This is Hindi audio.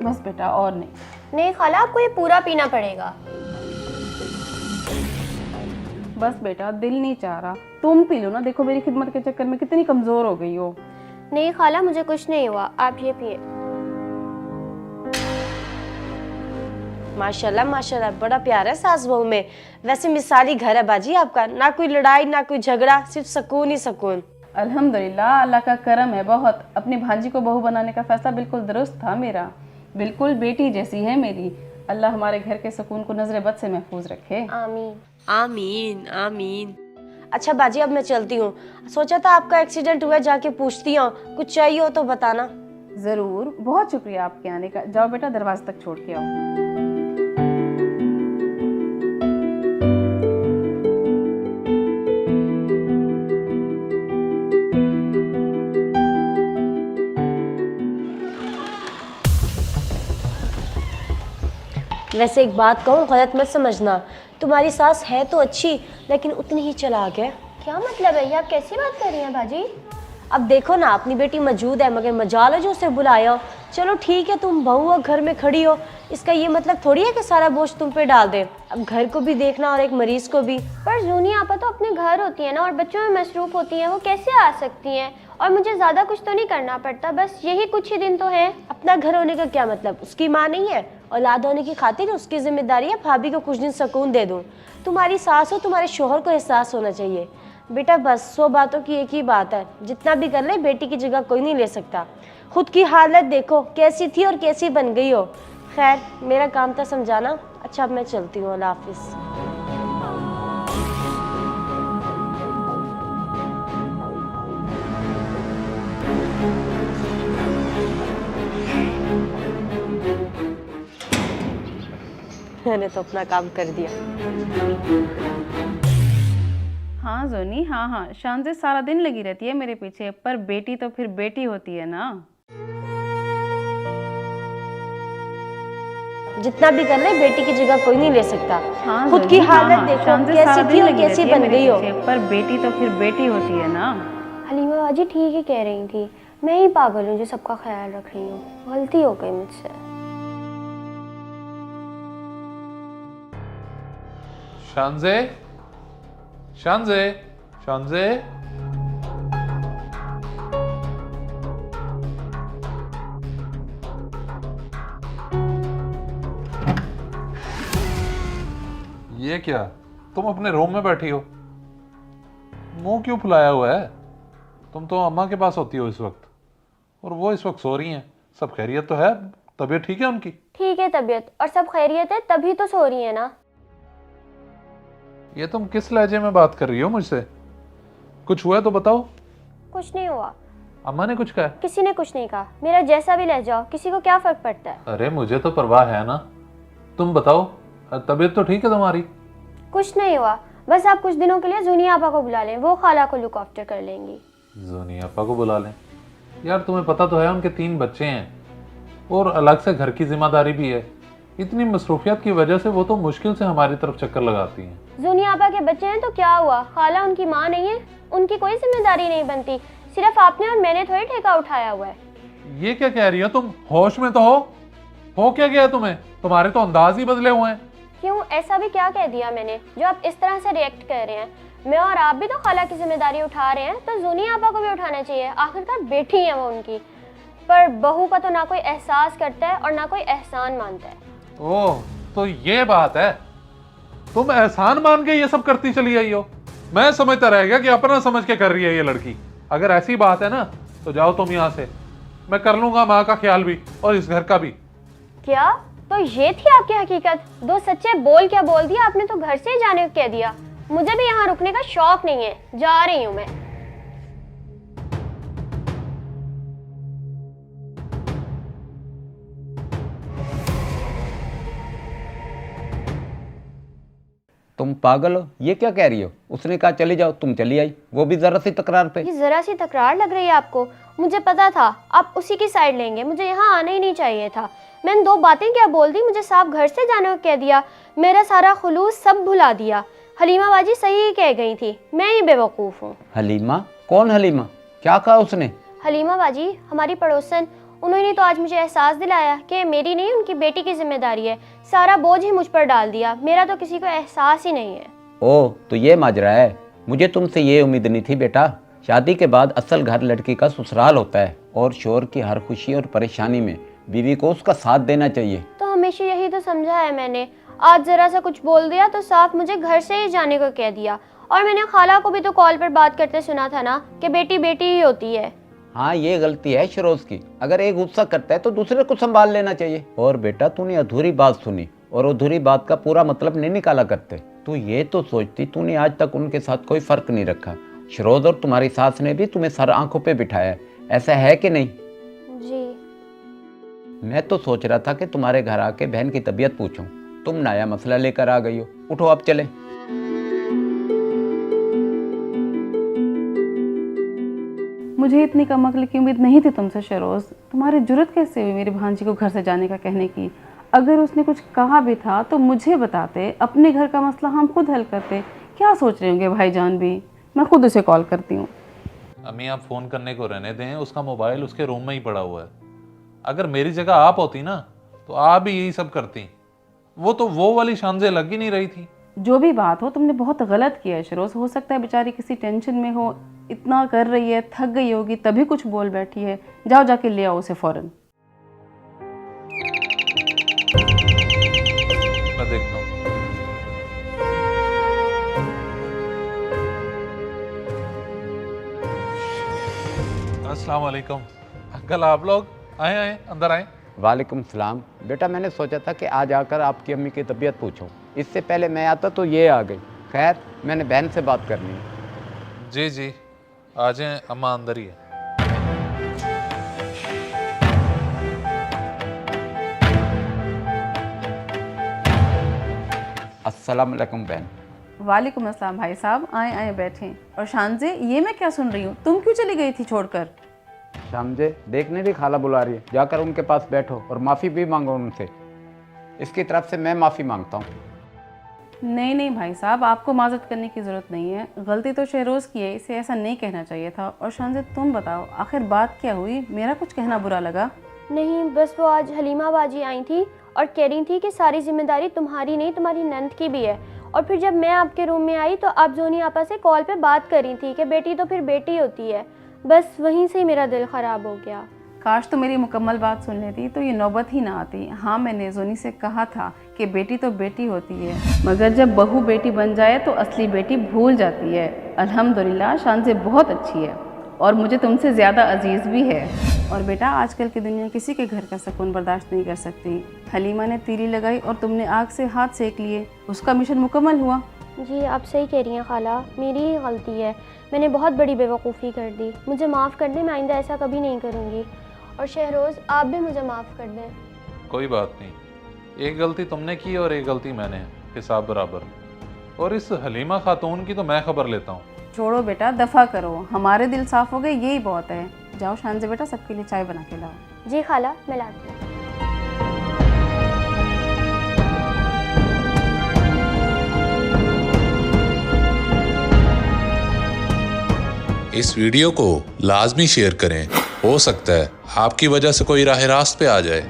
बस बेटा और नहीं। नहीं खाला, आपको ये पूरा पीना पड़ेगा। बस बेटा दिल नहीं चाह रहा, तुम पी लो ना, देखो मेरी खिदमत के चक्कर में कितनी कमजोर हो गई हो। नहीं खाला, मुझे कुछ नहीं हुआ, आप ये पिए। माशाल्लाह माशाल्लाह, बड़ा प्यार है सास बहू में। वैसे मिसाली घर है बाजी आपका, ना कोई लड़ाई ना कोई झगड़ा, सिर्फ सुकून ही सुकून। अल्हम्दुलिल्लाह, अल्लाह का करम है बहुत। अपनी भांजी को बहू बनाने का फैसला बिल्कुल दुरुस्त था मेरा, बिल्कुल बेटी जैसी है मेरी। अल्लाह हमारे घर के सुकून को नजर बद से महफूज रखे। आमीन आमीन आमीन। अच्छा बाजी, अब मैं चलती हूँ। सोचा था आपका एक्सीडेंट हुआ, जाके पूछती हूँ, कुछ चाहिए हो तो बताना। जरूर, बहुत शुक्रिया आपके आने का। जाओ बेटा दरवाजे तक छोड़ के आओ। वैसे एक बात कहूँ, गलत मत समझना, तुम्हारी सास है तो अच्छी लेकिन उतनी ही चालाक है। क्या मतलब है ये, आप कैसी बात कर रही हैं भाजी? अब देखो ना, अपनी बेटी मौजूद है मगर मजाल है जो उसे बुलाया हो। चलो ठीक है, तुम बहू हो, घर में खड़ी हो, इसका ये मतलब थोड़ी है कि सारा बोझ तुम पे डाल दे। अब घर को भी देखना और एक मरीज को भी। पर जूनी आपा तो अपने घर होती है ना, और बच्चों में मसरूफ होती हैं, वो कैसे आ सकती हैं? और मुझे ज़्यादा कुछ तो नहीं करना पड़ता, बस यही कुछ ही दिन तो है। अपना घर होने का क्या मतलब, उसकी माँ नहीं है? औलाद होने की खातिर उसकी जिम्मेदारी है भाभी को कुछ दिन सुकून दे दूँ। तुम्हारी सास हो, तुम्हारे शोहर को एहसास होना चाहिए। बेटा बस 100 बातों की एक ही बात है, जितना भी कर ले बेटी की जगह कोई नहीं ले सकता। खुद की हालत देखो कैसी थी और कैसी बन गई हो। खैर मेरा काम था समझाना। अच्छा अब मैं चलती हूँ, अल्लाह हाफिज़। मैंने तो अपना काम कर दिया। हाँ जोनी, हाँ हाँ, शान से सारा दिन लगी रहती है मेरे पीछे, पर बेटी तो फिर बेटी होती है ना। जितना भी कर ले बेटी की जगह कोई नहीं ले सकता। हाँ खुद की जोनी, हाँ हालत हाँ, देखो शान से कैसी सारा थी दिन और लगी कैसी रहती है बन मेरे गई हो। पीछे, पर बेटी तो फिर बेटी होती है ना। हलीमा बाजी ठीक ही कह रही थी, मैं ही पागल हूँ जो सबका ख्याल रख रही हूँ, गलती हो गई मुझसे। शानजे, शानजे, शानजे। ये क्या, तुम अपने रूम में बैठी हो, मुंह क्यों फुलाया हुआ है? तुम तो अम्मा के पास होती हो इस वक्त, और वो इस वक्त सो रही हैं। सब खैरियत तो है? तबीयत ठीक है उनकी? ठीक है तबीयत, और सब खैरियत है, तभी तो सो रही है ना। ये तुम किस लहजे में बात कर रही हो मुझसे? कुछ हुआ तो बताओ। कुछ नहीं हुआ। अम्मा ने कुछ कहा? किसी ने कुछ नहीं कहा, मेरा जैसा भी लहजा हो, किसी को क्या फर्क पड़ता है। अरे मुझे तो परवाह है ना। तुम बताओ, तबीयत तो ठीक है तुम्हारी? कुछ नहीं हुआ, बस आप कुछ दिनों के लिए जूनी आपा को बुला लें, वो खाला को लुक आफ्टर कर लेंगी। जोनी आपा को बुला लें? यार तुम्हें पता तो है उनके 3 बच्चे हैं और अलग से घर की जिम्मेदारी भी है। इतनी मसरूफियत की वजह से वो तो मुश्किल से हमारी तरफ चक्कर लगाती हैं। जूनी आपा के बच्चे हैं तो क्या हुआ, खाला उनकी माँ नहीं है, उनकी कोई जिम्मेदारी नहीं बनती। सिर्फ आपने और मैंने थोड़ी ठेका उठाया हुआ है। ये क्या कह रही हो तुम? होश में तो हो क्या गया तुम्हें? तुम्हारे तो अंदाज ही बदले हुए हैं। क्यों, ऐसा भी क्या कह दिया मैंने जो आप इस तरह से रिएक्ट कर रहे हैं? मैं और आप भी तो खाला की जिम्मेदारी उठा रहे हैं, तो जूनी आपा को भी उठाना चाहिए, आखिरकार बेटी है वो उनकी। पर बहू का तो ना कोई एहसास करता है और ना कोई एहसान मानता है। ओह, तो ये बात है, तुम एहसान मान के ये सब करती चली आई हो। मैं समझता रह गया कि अपना समझ के कर रही है ये लड़की। अगर ऐसी बात है ना तो जाओ तुम यहाँ से, मैं कर लूंगा माँ का ख्याल भी और इस घर का भी। क्या, तो ये थी आपकी हकीकत? 2 सच्चे बोल क्या बोल दिया आपने, तो घर से ही जाने को कह दिया। मुझे भी यहाँ रुकने का शौक नहीं है, जा रही हूँ मैं। तुम पागल हो, ये क्या कह रही हो? उसने कहा चली जाओ, तुम चली आई, वो भी जरा सी तकरार पे। ये जरा सी तकरार लग रही है आपको? मुझे पता था आप उसी की साइड लेंगे, मुझे यहाँ आना ही नहीं चाहिए था। मैंने 2 बातें क्या बोल दी, मुझे साफ घर से जाने को कह दिया, मेरा सारा खुलूस सब भुला दिया। हलीमा बाजी सही ही कह गई थी, मैं ही बेवकूफ़ हूँ। हलीमा? कौन हलीमा? क्या कहा उसने? हलीमा बाजी हमारी पड़ोसन, उन्होंने तो आज मुझे एहसास दिलाया कि मेरी नहीं उनकी बेटी की जिम्मेदारी है। सारा बोझ ही मुझ पर डाल दिया, मेरा तो किसी को एहसास ही नहीं है। ओह, तो ये माजरा है। मुझे तुमसे ये उम्मीद नहीं थी बेटा। शादी के बाद असल घर लड़की का ससुराल होता है और शोहर की हर खुशी और परेशानी में बीवी को उसका साथ देना चाहिए। तो हमेशा यही तो समझा है मैंने। आज जरा सा कुछ बोल दिया तो साफ मुझे घर से ही जाने को कह दिया। और मैंने खाला को भी तो कॉल पर बात करते सुना था ना कि बेटी बेटी ही होती है। हाँ, ये गलती है शरोज की। अगर एक गुस्सा करता है तो दूसरे को संभाल लेना चाहिए। और बेटा, तूने अधूरी बात सुनी और अधूरी बात का पूरा मतलब नहीं निकाला करते। तू ये तो सोचती तूने आज तक उनके साथ कोई फर्क नहीं रखा। शरोज और तुम्हारी सास ने भी तुम्हें सर आंखों पे बिठाया, ऐसा है कि नहीं? जी। मैं तो सोच रहा था कि तुम्हारे घर आके बहन की तबीयत पूछूं। तुम नया मसला लेकर आ गई हो। उठो, अब चले। मुझे इतनी कम अक्ल की उम्मीद नहीं थी तुमसे शरोज। तुम्हारी जुर्रत कैसे हुई मेरी भांजी को घर से जाने का कहने की? अगर उसने कुछ कहा भी था तो मुझे बताते, अपने घर का मसला हम खुद हल करते। क्या सोच रहे होंगे भाईजान भी? मैं खुद उसे कॉल करती हूँ। अम्मी, आप फ़ोन करने को रहने दें, उसका मोबाइल उसके रूम में ही पड़ा हुआ है। अगर मेरी जगह आप होती ना तो आप भी यही सब करती। वो तो वो वाली शानजे लग ही नहीं रही थी। जो भी बात हो, तुमने बहुत गलत किया है शरोज। हो सकता है बेचारी किसी टेंशन में हो, इतना कर रही है, थक गई होगी तभी कुछ बोल बैठी है। जाओ जाके ले आओ उसे फौरन। मैं देखता हूँ। अस्सलाम वालेकुम अंकल, आप लोग आए आए अंदर आए। वालेकुम सलाम। बेटा, मैंने सोचा था कि आज आकर आपकी अम्मी की तबीयत पूछूं। इससे पहले मैं आता तो ये आ गई। खैर, मैंने बहन से बात करनी है। जी जी, आ जाएं, अम्मा अंदर ही है। अस्सलाम वालेकुम बहन। वालेकुम अस्सलाम भाई साहब, आए आए बैठे। और शानजे, ये मैं क्या सुन रही हूँ? तुम क्यों चली गई थी छोड़कर? शामजे, देखने भी खाला बुला रही है। जाकर उनके पास बैठो और माफ़ी भी मांगो उनसे। इसकी तरफ से मैं माफ़ी मांगता हूँ। नहीं नहीं भाई साहब, आपको माजरत करने की ज़रूरत नहीं है। गलती तो शहरोज़ की है, इसे ऐसा नहीं कहना चाहिए था। और शानजे, तुम बताओ आखिर बात क्या हुई? मेरा कुछ कहना बुरा लगा? नहीं, बस वो आज हलीमा बाजी आई थी और कह रही थी कि सारी जिम्मेदारी तुम्हारी नहीं, तुम्हारी नंद की भी है। और फिर जब मैं आपके रूम में आई तो आप जोनी आपा से कॉल पे बात कर रही थी कि बेटी तो फिर बेटी होती है। बस वहीं से ही मेरा दिल ख़राब हो गया। काश तो मेरी मुकम्मल बात सुन लेती तो ये नौबत ही ना आती। हाँ, मैंने जोनी से कहा था कि बेटी तो बेटी होती है, मगर जब बहू बेटी बन जाए तो असली बेटी भूल जाती है। अल्हम्दुलिल्लाह, शानजे बहुत अच्छी है और मुझे तुमसे ज़्यादा अजीज़ भी है। और बेटा, आजकल की दुनिया किसी के घर का सुकून बर्दाश्त नहीं कर सकती। हलीमा ने तीली लगाई और तुमने आग से हाथ सेक लिए, उसका मिशन मुकम्मल हुआ। जी, आप सही कह रही हैं खाला, मेरी ही गलती है। मैंने बहुत बड़ी बेवकूफ़ी कर दी, मुझे माफ़ कर दें। मैं आइंदा ऐसा कभी नहीं करूँगी। और शहरोज़, आप भी मुझे माफ़ कर दें। कोई बात नहीं, एक गलती तुमने की और एक गलती मैंने, हिसाब बराबर। और इस हलीमा खातून की तो मैं खबर लेता हूँ। छोड़ो बेटा, दफ़ा करो, हमारे दिल साफ़ हो गए, यही बहुत है। जाओ शानजे बेटा, सबके लिए चाय बना के लाओ। जी खाला, मैं लाती हूँ। इस वीडियो को लाजमी शेयर करें। हो सकता है आपकी वजह से कोई राह रास्त पे आ जाए।